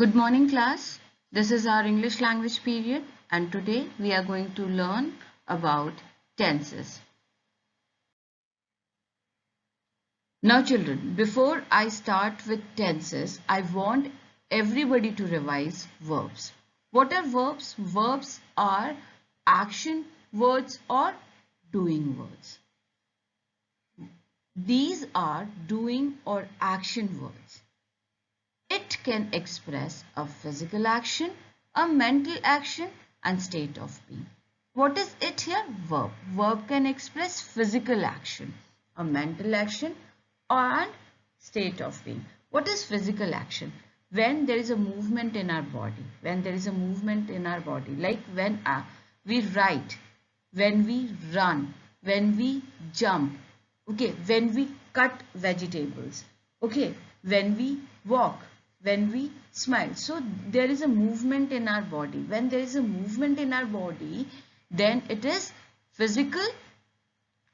Good morning, class. This is our English language period, and today we are going to learn about tenses. Now, children, before I start with tenses, I want everybody to revise verbs. What are verbs? Verbs are action words or doing words. These are doing or action words. It can express a physical action, a mental action, and state of being. What is it here? Verb. Verb can express physical action, a mental action, and state of being. What is physical action? When there is a movement in our body. When there is a movement in our body. Like when we write, when we run, when we jump, okay, when we cut vegetables, okay, when we walk, when we smile. So there is a movement in our body. When there is a movement in our body, then it is physical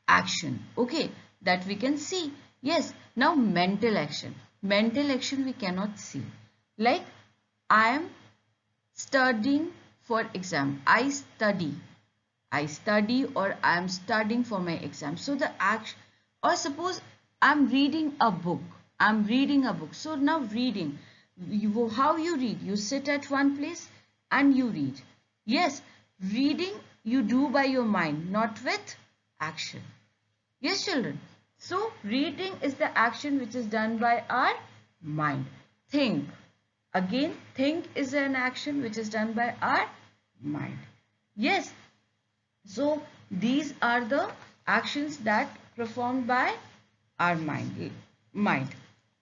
action, okay, that we can see. Yes. Now mental action. Mental action we cannot see. Like I am studying for exam. I study or I am studying for my exam. So the action, or suppose I'm reading a book. I'm reading a book. So now reading. How you read? You sit at one place and you read. Yes, reading you do by your mind, not with action. Yes, children. So reading is the action which is done by our mind. Think. Again, think is an action which is done by our mind. Yes. So these are the actions that performed by our mind.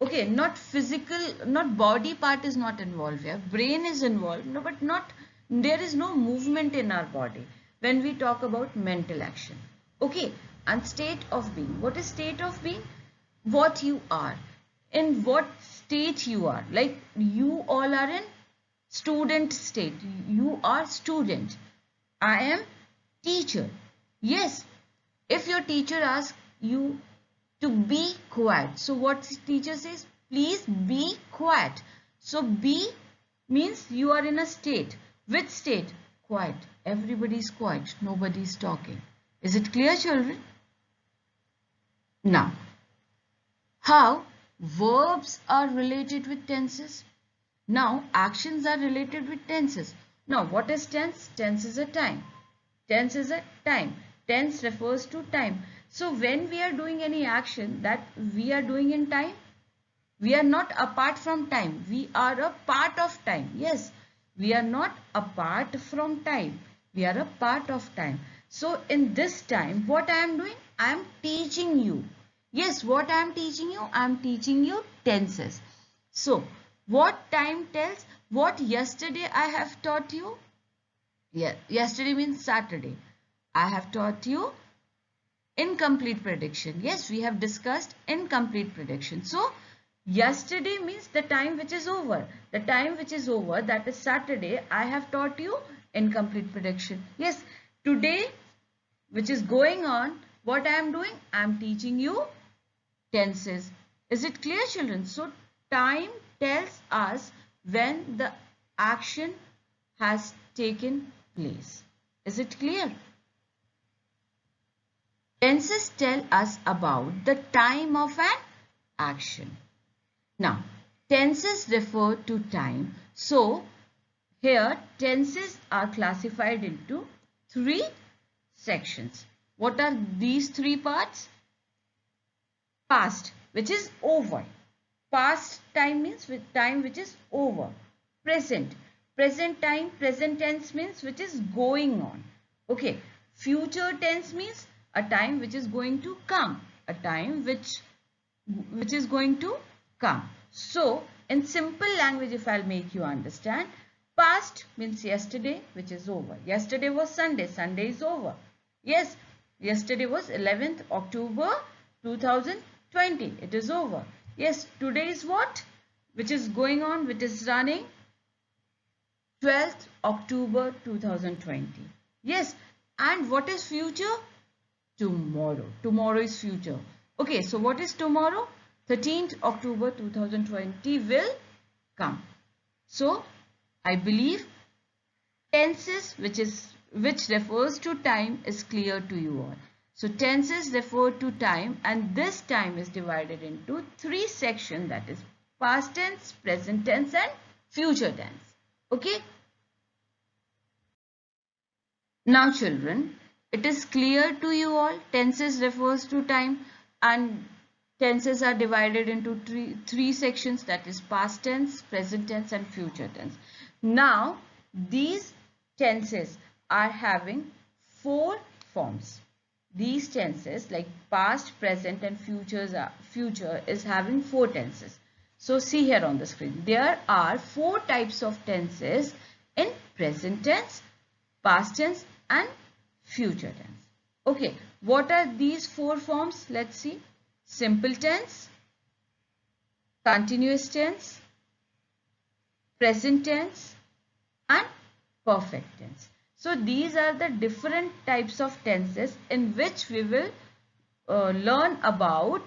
Okay, not physical, not body part is not involved here. Brain is involved, no, but not, there is no movement in our body when we talk about mental action. Okay, and state of being. What is state of being? What you are, in what state you are. Like you all are in student state. You are student. I am teacher. Yes, if your teacher asks you to be quiet, so what teacher says? Please be quiet. So be means you are in a state. Which state? Quiet. Everybody is quiet. Nobody is talking. Is it clear, children? Now, how verbs are related with tenses? Now, actions are related with tenses. Now, what is tense? Tense is a time. Tense is a time. Tense refers to time. So when we are doing any action that we are doing in time, we are not apart from time. We are a part of time. Yes, we are not apart from time. We are a part of time. So in this time, what I am doing? I am teaching you. Yes, what I am teaching you? I am teaching you tenses. So what time tells? What yesterday I have taught you? Yeah, yesterday means Saturday. I have taught you incomplete prediction. Yes, we have discussed incomplete prediction. So yesterday means the time which is over. The time which is over, that is Saturday, I have taught you incomplete prediction. Yes, today which is going on, what I am doing? I am teaching you tenses. Is it clear, children? So time tells us when the action has taken place. Is it clear? Tenses tell us about the time of an action. Now, tenses refer to time. So, here tenses are classified into three sections. What are these three parts? Past, which is over. Past time means with time which is over. Present. Present time, present tense means which is going on. Okay. Future tense means a time which is going to come. A time which is going to come. So, in simple language, if I'll make you understand, past means yesterday, which is over. Yesterday was Sunday. Sunday is over. Yes, yesterday was 11th October 2020. It is over. Yes, today is what? Which is going on, which is running? 12th October 2020. Yes, and what is future? Tomorrow. Tomorrow is future. Okay, so what is tomorrow? 13th October 2020 will come. So I believe tenses, which refers to time, is clear to you all. So tenses refer to time, and this time is divided into three sections, that is past tense, present tense and future tense. Okay. Now children, it is clear to you all, tenses refers to time and tenses are divided into three sections, that is past tense, present tense and future tense. Now these tenses are having four forms. These tenses like past, present and future is having four tenses. So see here on the screen, there are four types of tenses in present tense, past tense and future tense. Okay, what are these four forms? Let's see. Simple tense, continuous tense, present tense and perfect tense. So these are the different types of tenses in which we will learn about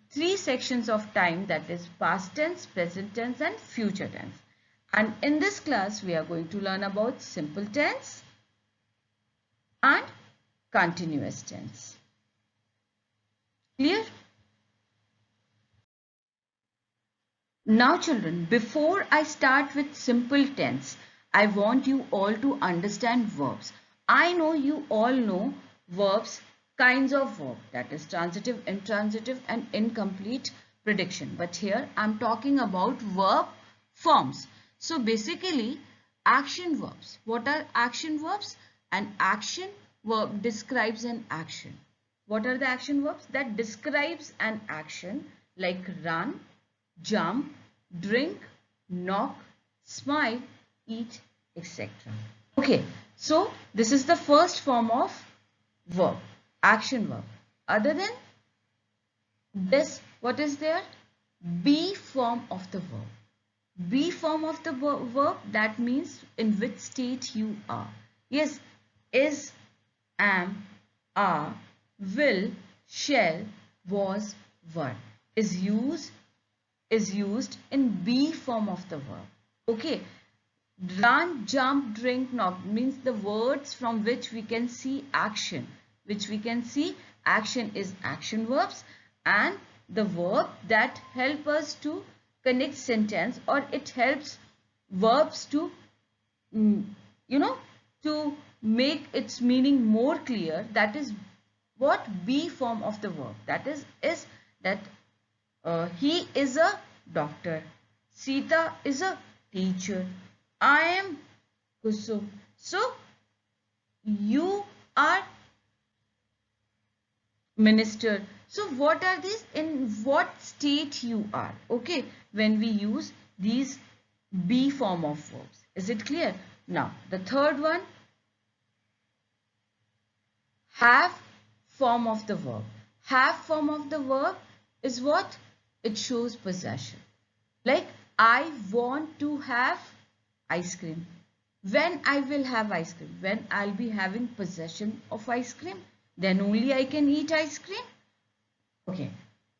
three sections of time, that is past tense, present tense and future tense. And in this class we are going to learn about simple tense and continuous tense. Clear? Now children, before I start with simple tense, I want you all to understand verbs. I know you all know verbs, kinds of verb, that is transitive, intransitive and incomplete prediction. But here I am talking about verb forms. So basically action verbs. What are action verbs? An action verb describes an action. What are the action verbs? That describes an action like run, jump, drink, knock, smile, eat, etc. Okay, so this is the first form of verb, action verb. Other than this, what is there? Be form of the verb. Be form of the verb, that means in which state you are. Yes, is, am, are, will, shall, was, were is used in be form of the verb. Okay, run, jump, drink, knock means the words from which we can see action, is action verbs, and the verb that help us to connect sentence, or it helps verbs to to make its meaning more clear. That is what be form of the verb, that is that he is a doctor, Sita is a teacher, I am Kusum. So you are minister. So what are these? In what state you are? Okay, when we use these be form of verbs. Is it clear? Now the third one, have form of the verb. Have form of the verb is what? It shows possession. Like I want to have ice cream. When I will have ice cream? When I'll be having possession of ice cream, then only I can eat ice cream. Okay.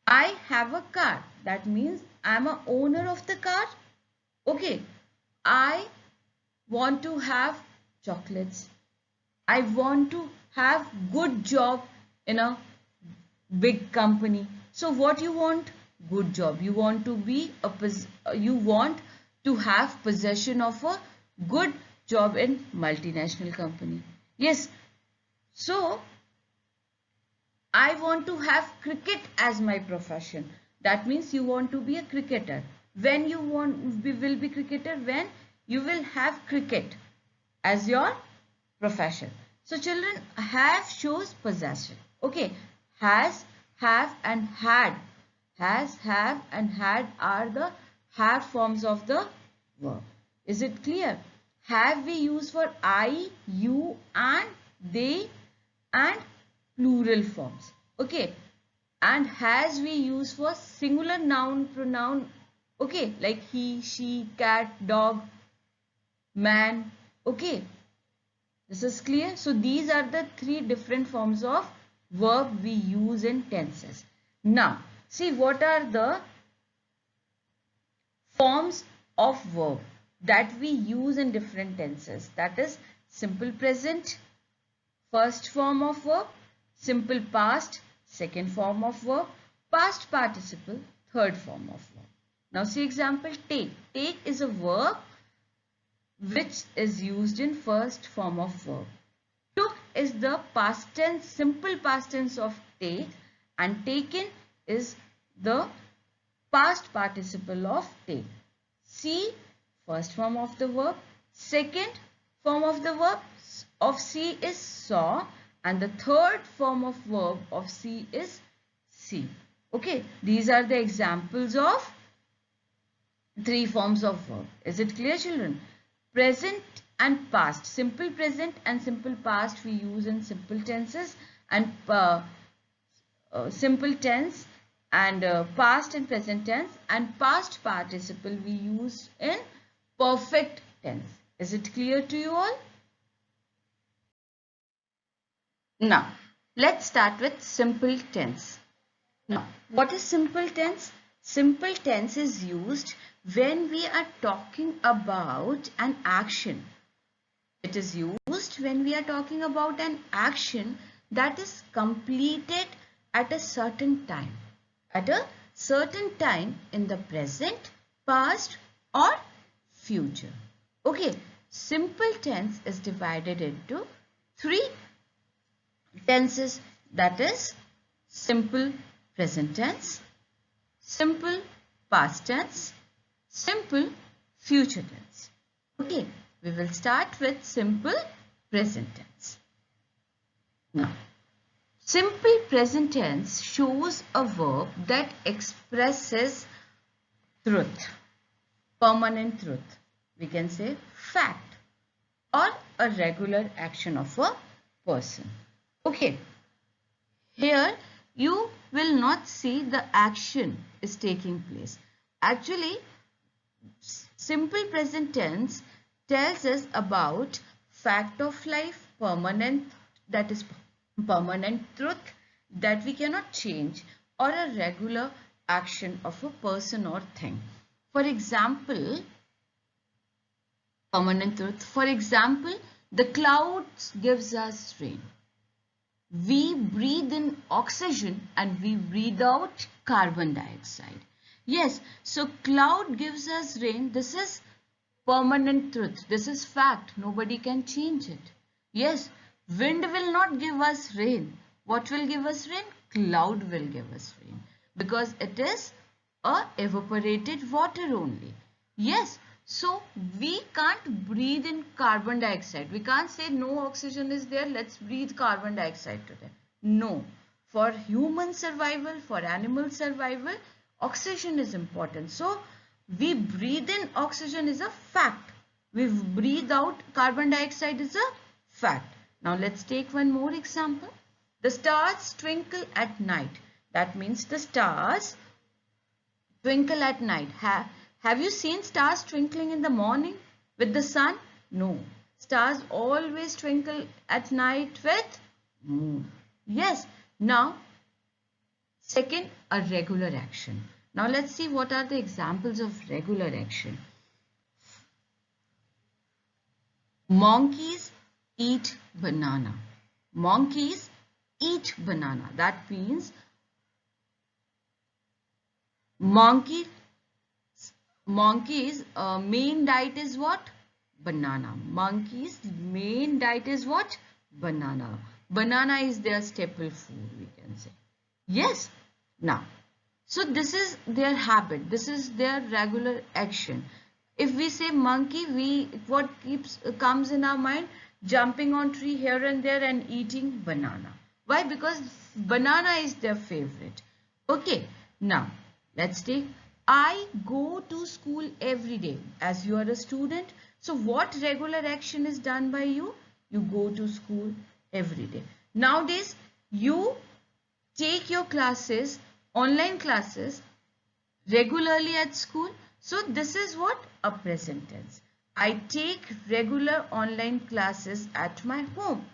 I have a car. That means I'm a owner of the car. Okay. I want to have chocolates. I want to have good job in a big company. So what you want? Good job. You want to be you want to have possession of a good job in multinational company. Yes. So I want to have cricket as my profession. That means you want to be a cricketer. When you will be cricketer? When you will have cricket as your profession. So children, have shows possession. Okay. Has, have and had. Has, have and had are the have forms of the verb. Is it clear? Have we use for I, you and they and plural forms. Okay. And has we use for singular noun, pronoun. Okay. Like he, she, cat, dog, man. Okay. This is clear. So these are the three different forms of verb we use in tenses. Now see what are the forms of verb. that we use in different tenses. That is simple present, first form of verb, simple past, second form of verb, past participle, third form of verb. Now see example, take. Take is a verb which is used in first form of verb. Took is the past tense, simple past tense of take, and taken is the past participle of take. See, first form of the verb, second form of the verb of see is saw, and the third form of verb of see is see. Okay, these are the examples of three forms of verb. Is it clear, children? Present and past, simple present and simple past we use in simple tenses, and simple tense and past and present tense, and past participle we use in perfect tense. Is it clear to you all? Now, let's start with simple tense. Now, what is simple tense? Simple tense is used when we are talking about an action. It is used when we are talking about an action that is completed at a certain time. At a certain time in the present, past or future. Okay, simple tense is divided into three tenses, that is simple present tense, simple past tense, simple future tense. Okay, we will start with simple present tense. Now, simple present tense shows a verb that expresses truth, permanent truth. We can say fact or a regular action of a person. Okay, here you will not see the action is taking place. Actually, simple present tense tells us about fact of life, permanent, that is permanent truth that we cannot change, or a regular action of a person or thing. For example, permanent truth. For example, the clouds gives us rain. We breathe in oxygen and we breathe out carbon dioxide. Yes, so cloud gives us rain. This is permanent truth. This is fact. Nobody can change it. Yes, wind will not give us rain. What will give us rain? Cloud will give us rain, because it is a evaporated water only. Yes, so we can't breathe in carbon dioxide. We can't say no oxygen is there, let's breathe carbon dioxide today. No, for human survival, for animal survival, oxygen is important. So we breathe in oxygen is a fact. We breathe out carbon dioxide is a fact. Now let's take one more example. The stars twinkle at night. That means the stars twinkle at night. Have you seen stars twinkling in the morning with the sun? No. Stars always twinkle at night with moon. Yes. Now, second, a regular action. Now let's see what are the examples of regular action. Monkeys eat banana. Monkeys eat banana. That means monkeys main diet is what? Banana. Monkeys main diet is what? Banana. Banana is their staple food, we can say. Yes. Now, so this is their habit. This is their regular action. If we say monkey, what comes in our mind? Jumping on tree here and there and eating banana. Why? Because banana is their favorite. Okay. Now, let's take I go to school every day. As you are a student, so what regular action is done by you? You go to school every day. Nowadays, you take your classes, online classes, regularly at school. So this is what? A present tense. I take regular online classes at my home.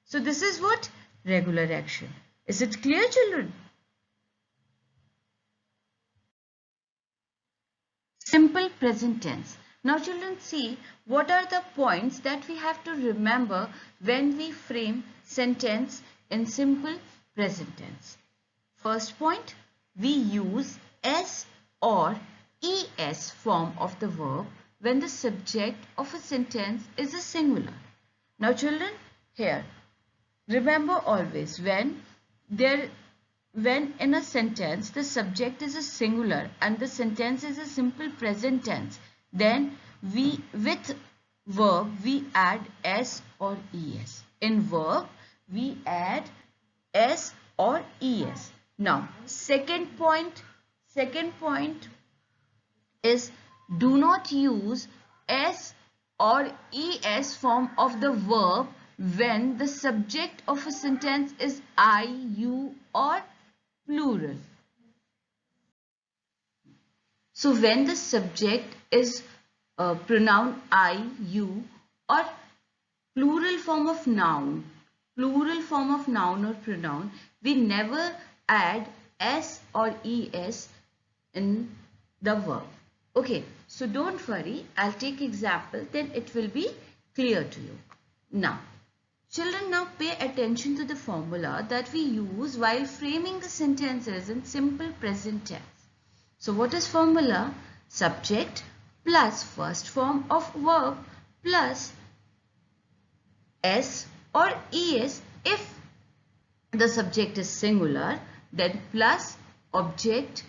So this is what? Regular action. Is it clear, children? Simple present tense. Now children, see what are the points that we have to remember when we frame sentence in simple present tense. First point, we use S or ES form of the verb when the subject of a sentence is a singular. Now children, here remember always when in a sentence the subject is a singular and the sentence is a simple present tense, then we with verb we add S or ES. In verb we add S or ES. Now second point is do not use S or ES form of the verb when the subject of a sentence is I, you or plural. So when the subject is pronoun I, you or plural form of noun or pronoun, we never add S or ES in the verb. Okay, so don't worry, I'll take example, then it will be clear to you. Now, children, now pay attention to the formula that we use while framing the sentences in simple present tense. So what is formula? Subject plus first form of verb plus S or ES if the subject is singular, then plus object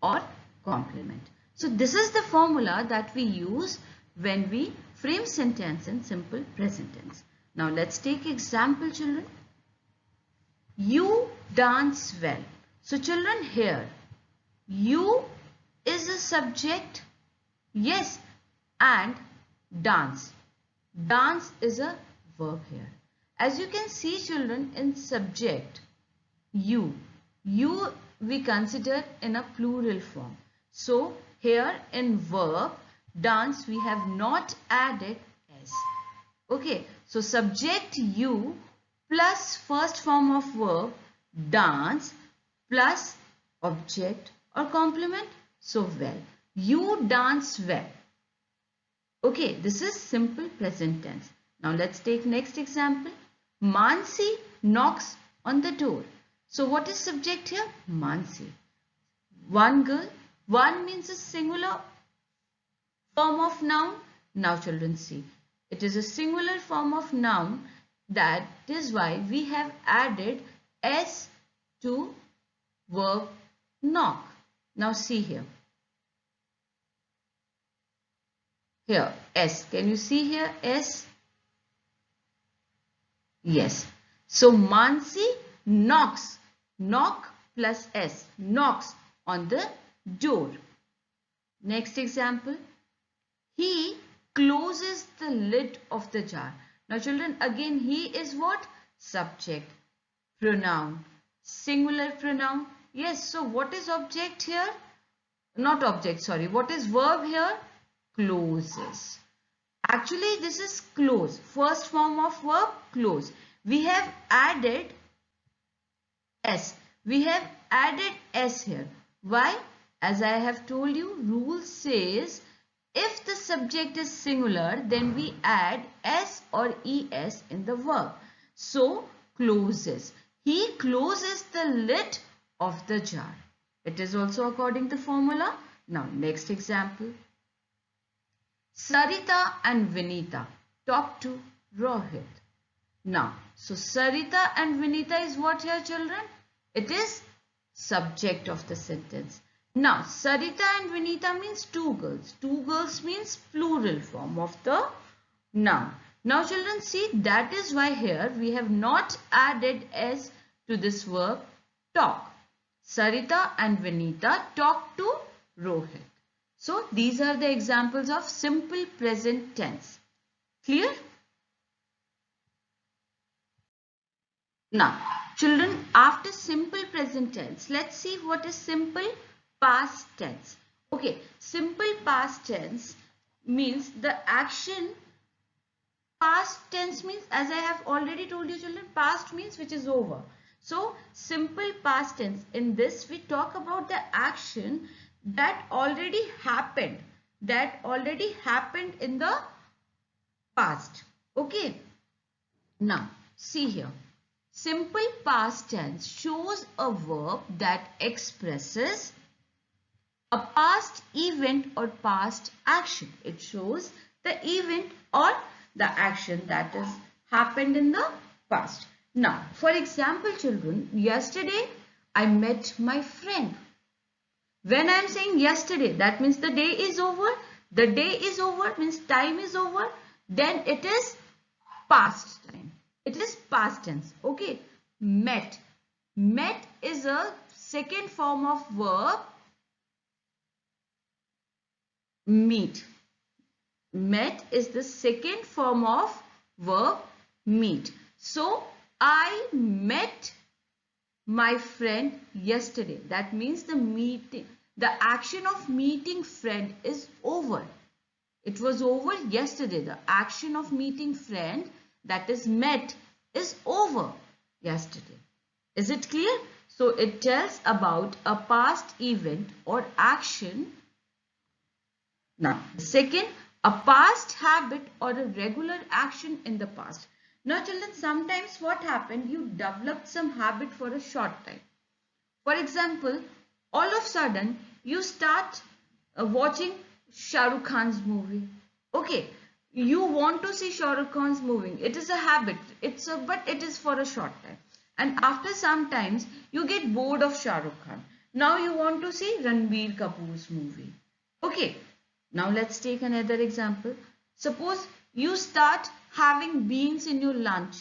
or complement. So this is the formula that we use when we frame sentence in simple present tense. Now let's take example, children. You dance well. So children, here you is a subject, yes, and dance is a verb here. As you can see children, in subject you we consider in a plural form. So here in verb dance we have not added S. Okay, so subject you plus first form of verb dance plus object or complement. So well, you dance well. Okay, this is simple present tense. Now let's take next example. Mansi knocks on the door. So what is subject here? Mansi. One girl. One means a singular form of noun. Now children, see, it is a singular form of noun. That is why we have added S to verb knock. Now see here. Here S. Can you see here S? Yes. So Mansi knocks. Knock plus S. Knocks on the door. Next example. He closes the lid of the jar. Now children, again he is what? Subject. Pronoun. Singular pronoun. Yes. So what is object here? Not object, sorry. What is verb here? Closes. Actually this is close. First form of verb, close. We have added S. We have added S here. Why? As I have told you, rule says if the subject is singular, then we add S or ES in the verb. So, closes. He closes the lid of the jar. It is also according to formula. Now, next example. Sarita and Vinita talk to Rohit. Now, so Sarita and Vinita is what here, children? It is subject of the sentence. Now, Sarita and Vinita means two girls. Two girls means plural form of the noun. Now, children, see, that is why here we have not added S to this verb talk. Sarita and Vinita talk to Rohit. So, these are the examples of simple present tense. Clear? Now, children, after simple present tense, let's see what is simple past tense. Okay, simple past tense means the action. Past tense means, as I have already told you children, past means which is over. So, simple past tense, in this we talk about the action that already happened. that already happened in the past. Okay. Now, see here. Simple past tense shows a verb that expresses a past event or past action. It shows the event or the action that has happened in the past. Now, for example, children, yesterday I met my friend. When I am saying yesterday, that means the day is over. The day is over means time is over. Then it is past time. It is past tense. Okay. Met. Met is a second form of verb meet. Met is the second form of verb meet. So, I met my friend yesterday. That means the meeting, the action of meeting friend is over. It was over yesterday. The action of meeting friend, that is met, is over yesterday. Is it clear? So it tells about a past event or action. Now, second, a past habit or a regular action in the past. Now, children, sometimes what happened, you developed some habit for a short time. For example, all of a sudden, you start watching Shah Rukh Khan's movie. Okay, you want to see Shah Rukh Khan's movie. It is a habit. But it is for a short time. And after some times, you get bored of Shah Rukh Khan. Now you want to see Ranbir Kapoor's movie. Okay, now let's take another example. Suppose you start having beans in your lunch.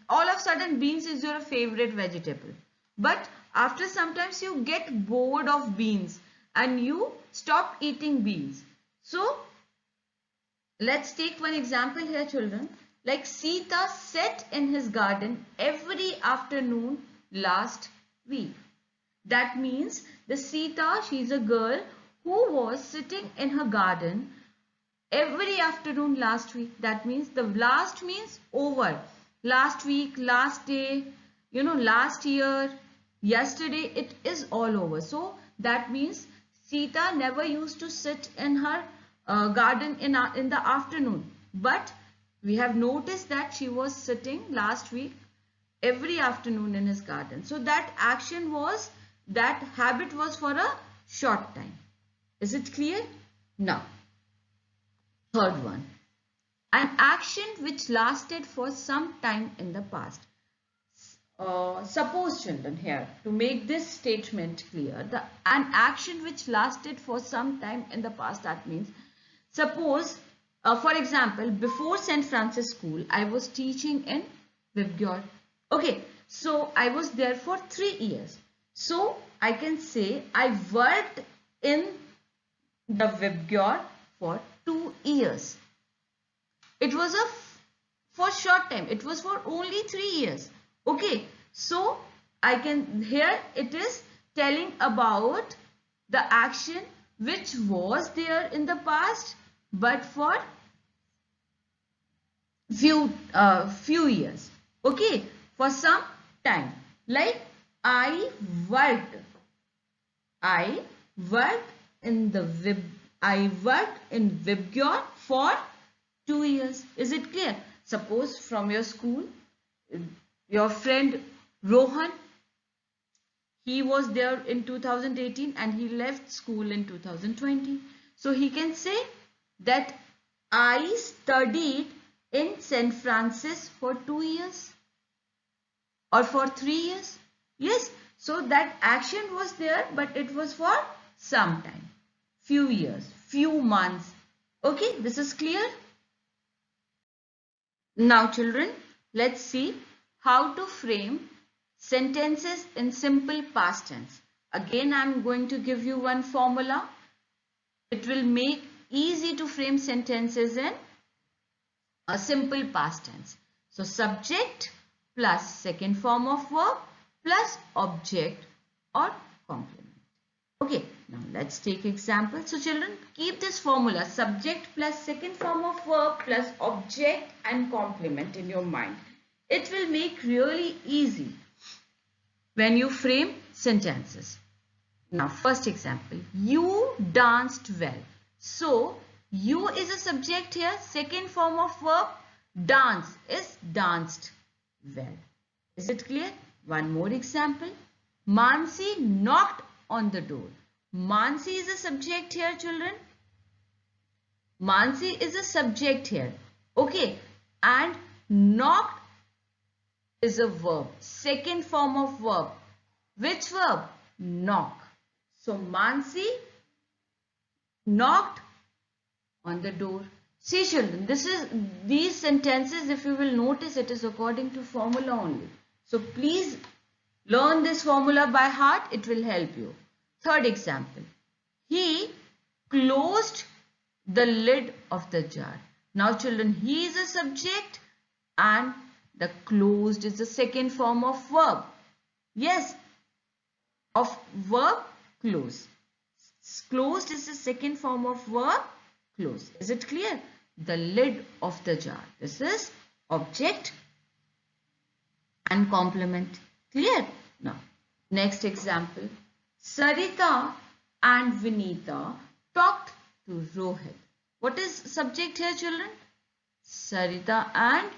All of a sudden, beans is your favorite vegetable. But after sometimes you get bored of beans and you stop eating beans. So, let's take one example here, children. Like Sita sat in his garden every afternoon last week. That means the Sita, she's a girl who was sitting in her garden every afternoon last week. That means the last means over. Last week, last day, last year, yesterday, it is all over. So that means Sita never used to sit in her garden in the afternoon. But we have noticed that she was sitting last week every afternoon in his garden. So that action was, that habit was for a short time. Is it clear? Now, third one. An action which lasted for some time in the past. Suppose, children, here, to make this statement clear, an action which lasted for some time in the past, that means, suppose, for example, before St. Francis School, I was teaching in Vibgyor. Okay, so I was there for 3 years. So I can say I worked in the Vibgyor for 2 years. It was for short time. It was for only 3 years. Okay. So I can, here it is telling about the action which was there in the past, but for few years. Okay. For some time. Like I worked in Vibgyor for 2 years. Is it clear? Suppose from your school, your friend Rohan, he was there in 2018 and he left school in 2020. So he can say that I studied in St. Francis for 2 years or for 3 years. Yes. So that action was there, but it was for some time, few years, few months. Okay. This is clear. Now, children, let's see how to frame sentences in simple past tense. Again, I am going to give you one formula. It will make easy to frame sentences in a simple past tense. So, subject plus second form of verb plus object or complement. Okay, now let's take example. So children, keep this formula, subject plus second form of verb plus object and complement in your mind. It will make really easy when you frame sentences. Now first example, you danced well. So you is a subject here. Second form of verb, dance, is danced well. Is it clear? One more example. Mansi knocked on the door. Mansi is a subject here, children. Mansi is a subject here. Okay. And knocked is a verb. Second form of verb. Which verb? Knock. So Mansi knocked on the door. See children, these sentences, if you will notice, it is according to formula only. So please learn this formula by heart. It will help you. Third example. He closed the lid of the jar. Now children, he is a subject and the closed is the second form of verb. Yes, of verb close. Closed is the second form of verb close. Is it clear? The lid of the jar. This is object and complement. Clear? Now, next example. Sarita and Vinita talked to Rohit. What is subject here, children? Sarita and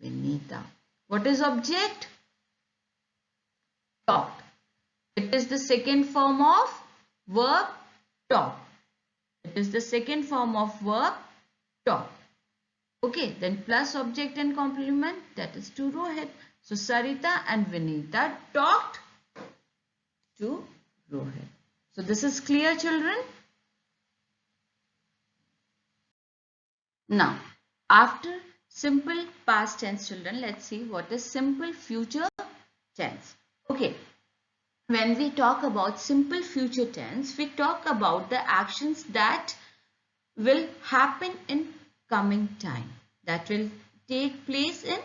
Vinita. What is object? Talked. It is the second form of verb talk. It is the second form of verb talk. Okay, then plus object and complement, that is to Rohit. So Sarita and Vinita talked to Rohit. So this is clear, children. Now, after simple past tense, children, let's see what is simple future tense. Okay. When we talk about simple future tense, we talk about the actions that will happen in coming time. That will take place in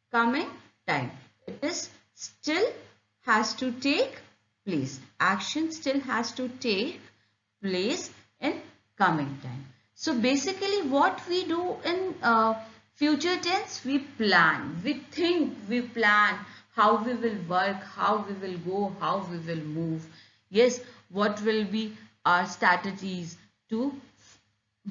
coming time. It is still has to take place. Action still has to take place in coming time. So basically what we do in future tense, we plan, we think, we plan how we will work, how we will go, how we will move. Yes, what will be our strategies to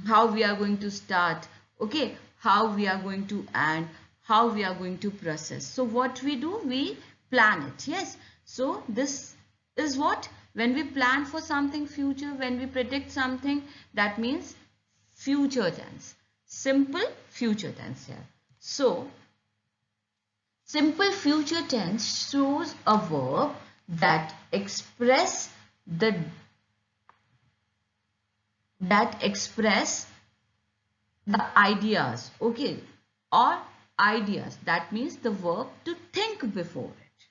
how we are going to start. Okay, how we are going to end, how we are going to process. So what we do, we plan it. Yes, so this is what, when we plan for something future, when we predict something, that means future tense. Simple future tense here. So simple future tense shows a verb that express the ideas, okay, or ideas. That means the verb to think before it.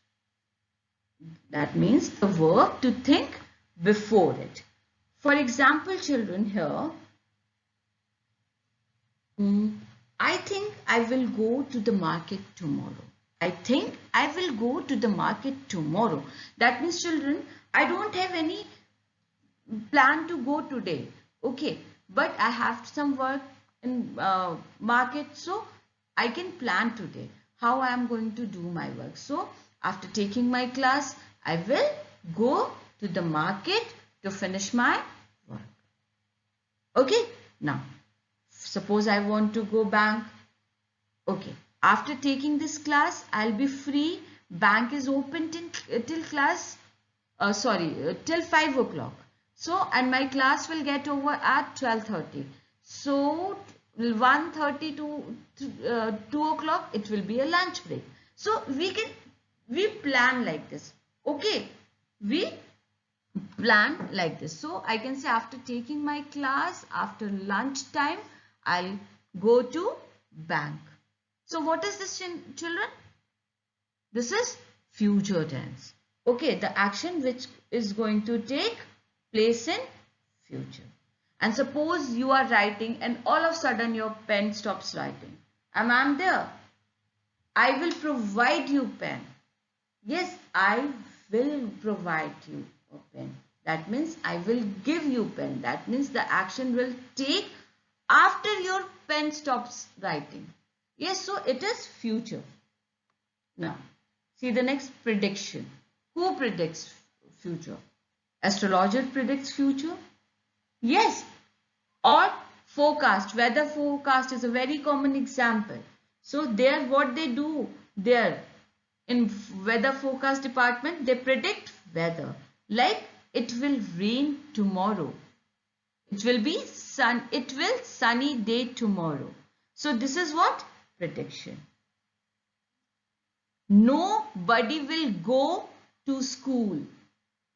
That means the verb to think before it. For example, children, here, I think I will go to the market tomorrow. I think I will go to the market tomorrow. That means, children, I don't have any plan to go today. Okay, but I have some work in market, so I can plan today how I am going to do my work. So after taking my class, I will go to the market to finish my work. Okay, now suppose I want to go bank. Okay, after taking this class, I'll be free. Bank is open till class, till 5 o'clock. So, and my class will get over at 12:30. So, 1:30 to 2 o'clock, it will be a lunch break. So, we plan like this. Okay, we plan like this. So, I can say after taking my class, after lunch time, I'll go to bank. So, what is this, children? This is future tense. Okay, the action which is going to take place in future. And suppose you are writing and all of a sudden your pen stops writing. Am I there? I will provide you pen. Yes, I will provide you a pen. That means I will give you pen. That means the action will take after your pen stops writing. Yes, so it is future. Now, see the next, prediction. Who predicts future? Astrologer predicts future? Yes. Or forecast, weather forecast is a very common example. So there what they do there in weather forecast department, they predict weather, like it will rain tomorrow, it will be it will sunny day tomorrow. So this is what prediction. Nobody will go to school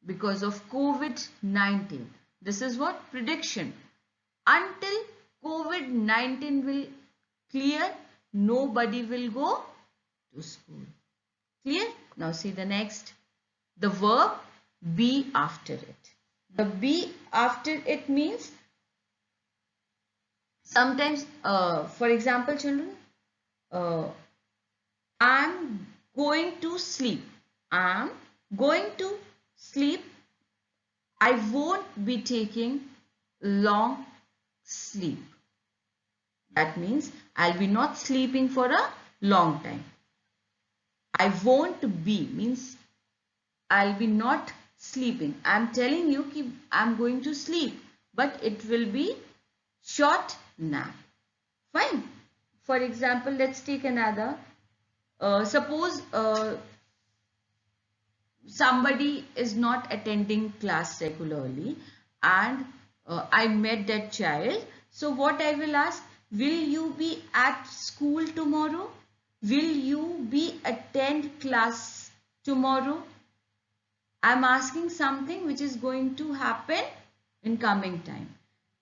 because of COVID-19. This is what prediction. Until COVID-19 will clear, nobody will go to school. Clear? Now see the next. The verb be after it. The be after it means sometimes, for example, children, I'm going to sleep. I'm going to sleep. I won't be taking long sleep. That means I'll be not sleeping for a long time. I won't be means I'll be not sleeping. I'm telling you कि I'm going to sleep, but it will be short nap. Fine. For example, let's take another. Suppose somebody is not attending class regularly and I met that child. So what I will ask, will you be at school tomorrow? Will you be attend class tomorrow? I'm asking something which is going to happen in coming time.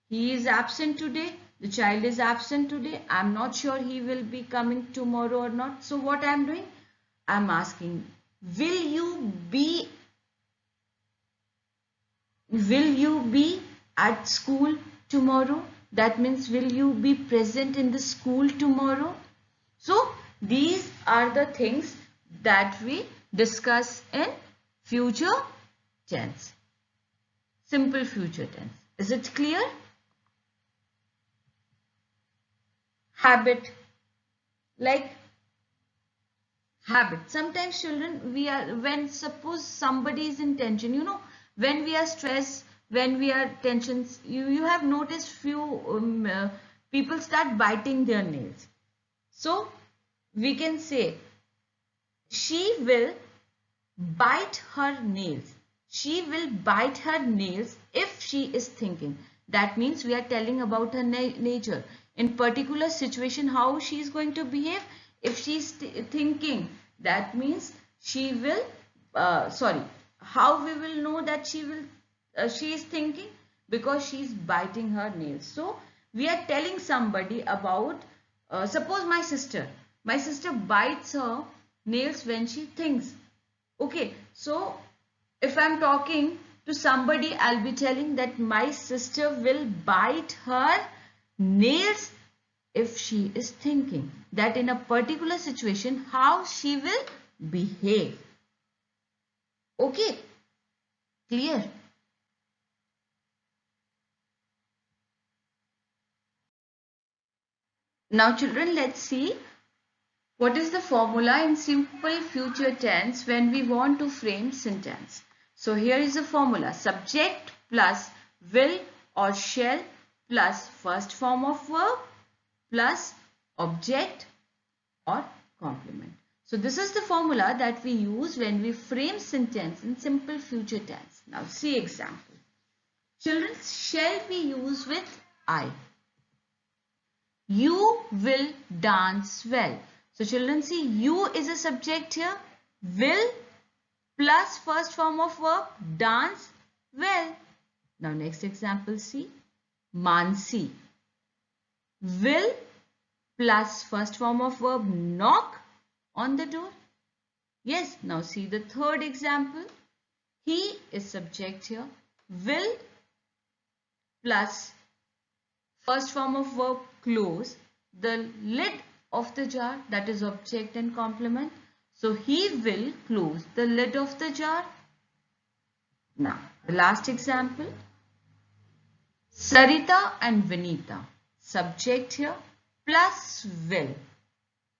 He is absent today. The child is absent today. I'm not sure he will be coming tomorrow or not. So what I'm doing? I'm asking, will you be at school tomorrow? That means, will you be present in the school tomorrow? So these are the things that we discuss in future tense. Simple future tense. Is it clear? Habit. Like habit. Sometimes children, when suppose somebody is in tension, when we are stressed, when we are tensions, you have noticed few people start biting their nails. So we can say, she will bite her nails. She will bite her nails if she is thinking. That means we are telling about her nature. In particular situation, how she is going to behave. If she is thinking, that means she will, how we will know that she is thinking? Because she is biting her nails. So we are telling somebody about, suppose my sister bites her nails when she thinks. Okay, so if I'm talking to somebody, I'll be telling that my sister will bite her nails if she is thinking. That in a particular situation, how she will behave. Okay, clear? Now children, let's see what is the formula in simple future tense when we want to frame sentence. So here is the formula. Subject plus will or shall plus first form of verb plus object or complement. So this is the formula that we use when we frame sentence in simple future tense. Now see example. Children, shall we use with I. You will dance well. So children, see, you is a subject here. Will plus first form of verb, dance well. Now next example, see. Mansi. Will plus first form of verb, knock on the door. Yes, now see the third example. He is subject here. Will plus first form of verb, close the lid of the jar, that is object and complement. So he will close the lid of the jar. Now the last example. Sarita and Vinita, subject here, plus will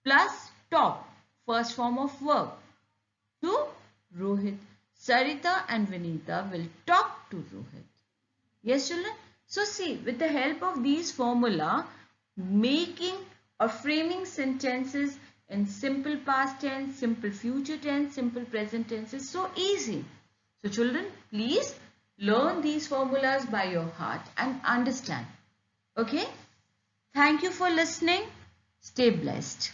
plus talk, first form of verb, to Rohit. Sarita and Vinita will talk to Rohit. Yes children. So see, with the help of these formula, making or framing sentences in simple past tense, simple future tense, simple present tense is so easy. So children, please learn these formulas by your heart and understand. Okay? Thank you for listening. Stay blessed.